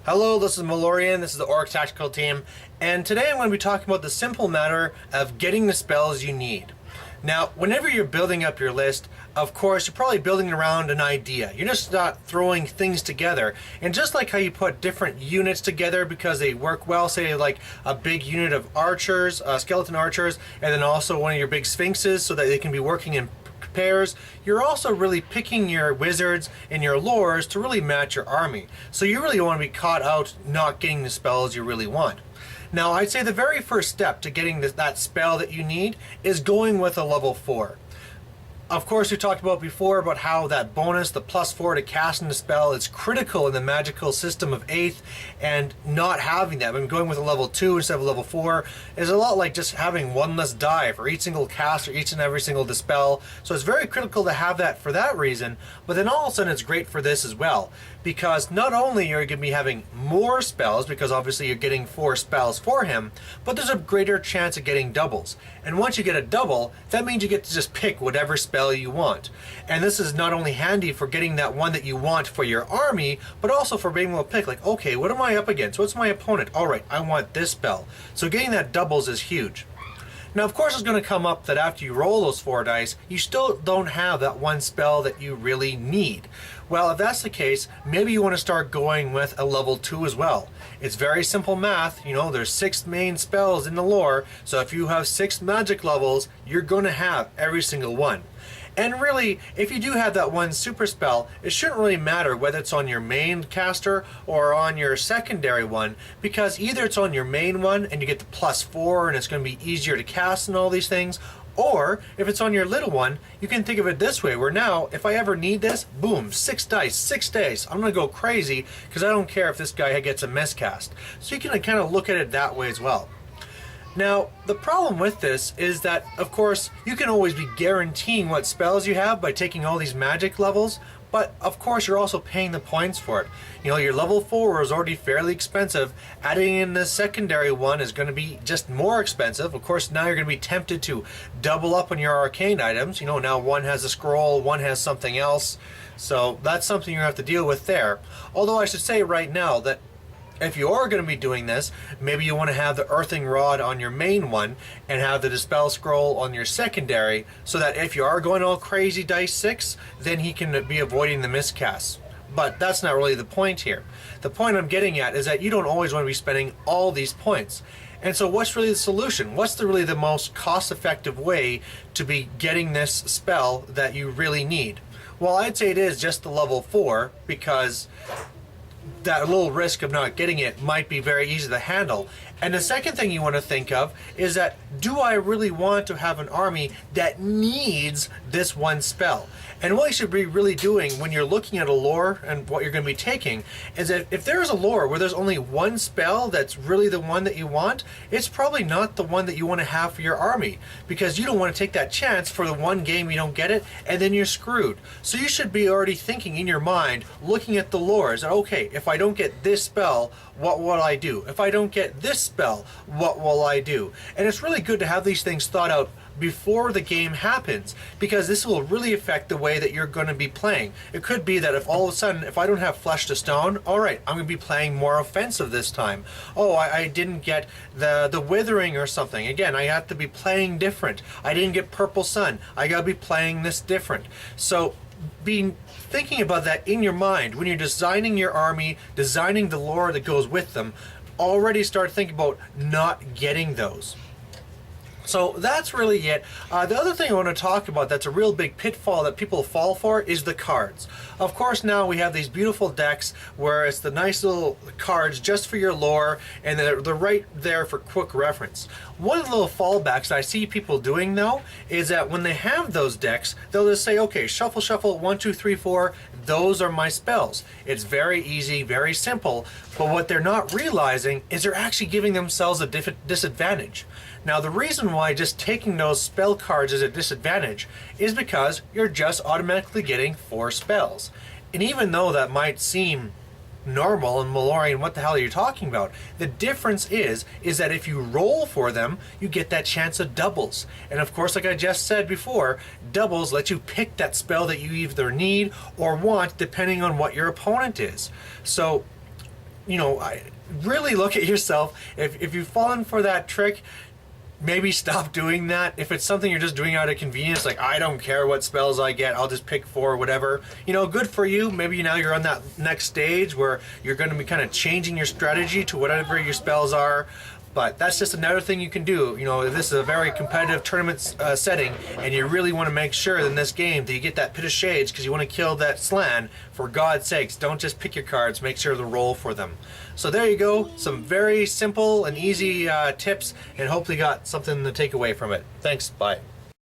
Hello, this is Malorian, this is the Orc Tactical Team, and today I'm going to be talking about the simple matter of getting the spells you need. Now, whenever you're building up your list, of course, you're probably building around an idea. You're just not throwing things together. And just like how you put different units together because they work well, say like a big unit of archers, skeleton archers, and then also one of your big sphinxes so that they can be working in pairs, you're also really picking your wizards and your lores to really match your army. So you really want to be caught out not getting the spells you really want. Now, I'd say the very first step to getting that spell that you need is going with a level 4. Of course, we talked about before about how that bonus, the +4 to casting the spell, is critical in the magical system of 8th, and not having that, going with a level 2 instead of a level 4, is a lot like just having one less die for each single cast or each and every single dispel. So it's very critical to have that for that reason, but then all of a sudden it's great for this as well, because not only are you going to be having more spells, because obviously you're getting 4 spells for him, but there's a greater chance of getting doubles. And once you get a double, that means you get to just pick whatever spell you want. And this is not only handy for getting that one that you want for your army, but also for being able to pick, like, okay, what am I up against? What's my opponent? Alright, I want this spell. So getting that doubles is huge. Now, of course, it's going to come up that after you roll those 4 dice, you still don't have that one spell that you really need. Well, if that's the case, maybe you want to start going with a level 2 as well. It's very simple math. You know, there's 6 main spells in the lore, so if you have 6 magic levels, you're going to have every single one. And really, if you do have that one super spell, it shouldn't really matter whether it's on your main caster or on your secondary one, because either it's on your main one and you get the +4 and it's going to be easier to cast and all these things, or if it's on your little one, you can think of it this way, where now, if I ever need this, boom, 6 dice, 6 days. I'm going to go crazy because I don't care if this guy gets a miscast. So you can kind of look at it that way as well. Now, the problem with this is that, of course, you can always be guaranteeing what spells you have by taking all these magic levels, but of course you're also paying the points for it. You know, your level 4 is already fairly expensive. Adding in the secondary one is going to be just more expensive. Of course, now you're going to be tempted to double up on your arcane items. You know, now one has a scroll, one has something else. So that's something you have to deal with there. Although I should say right now that if you are going to be doing this, maybe you want to have the earthing rod on your main one and have the dispel scroll on your secondary, so that if you are going all crazy dice 6, then he can be avoiding the miscasts. But that's not really the point here. The point I'm getting at is that you don't always want to be spending all these points. And so what's really the solution? What's really the most cost-effective way to be getting this spell that you really need? Well, I'd say it is just the level 4, because that little risk of not getting it might be very easy to handle. And the second thing you want to think of is that, do I really want to have an army that needs this one spell? And what you should be really doing when you're looking at a lore and what you're going to be taking is that if there's a lore where there's only one spell that's really the one that you want, it's probably not the one that you want to have for your army, because you don't want to take that chance for the one game you don't get it and then you're screwed. So you should be already thinking in your mind, looking at the lore, is that, okay, if I don't get this spell, what will I do? If I don't get this spell, what will I do? And it's really good to have these things thought out before the game happens, because this will really affect the way that you're going to be playing. It could be that if all of a sudden, if I don't have Flesh to Stone, alright, I'm going to be playing more offensive this time. Oh, I didn't get the Withering or something. Again, I have to be playing different. I didn't get Purple Sun. I got to be playing this different. So be thinking about that in your mind when you're designing your army, designing the lore that goes with them. Already start thinking about not getting those. So that's really it. The other thing I want to talk about that's a real big pitfall that people fall for is the cards. Of course, now we have these beautiful decks where it's the nice little cards just for your lore, and they're right there for quick reference. One of the little fallbacks I see people doing, though, is that when they have those decks, they'll just say, okay, shuffle, shuffle, 1, 2, 3, 4, those are my spells. It's very easy, very simple, but what they're not realizing is they're actually giving themselves a disadvantage. Now, the reason why just taking those spell cards is a disadvantage is because you're just automatically getting 4 spells. And even though that might seem normal and Malorian, what the hell are you talking about? The difference is that if you roll for them, you get that chance of doubles. And of course, like I just said before, doubles let you pick that spell that you either need or want depending on what your opponent is. So really look at yourself. If you've fallen for that trick, maybe stop doing that. If it's something you're just doing out of convenience, like I don't care what spells I get, I'll just pick 4 or whatever, good for you. Maybe now you're on that next stage where you're going to be kind of changing your strategy to whatever your spells are. But that's just another thing you can do. If this is a very competitive tournament setting and you really want to make sure in this game that you get that Pit of Shades because you want to kill that Slan, for God's sakes, don't just pick your cards, make sure to roll for them. So there you go, some very simple and easy tips, and hopefully got something to take away from it. Thanks, bye.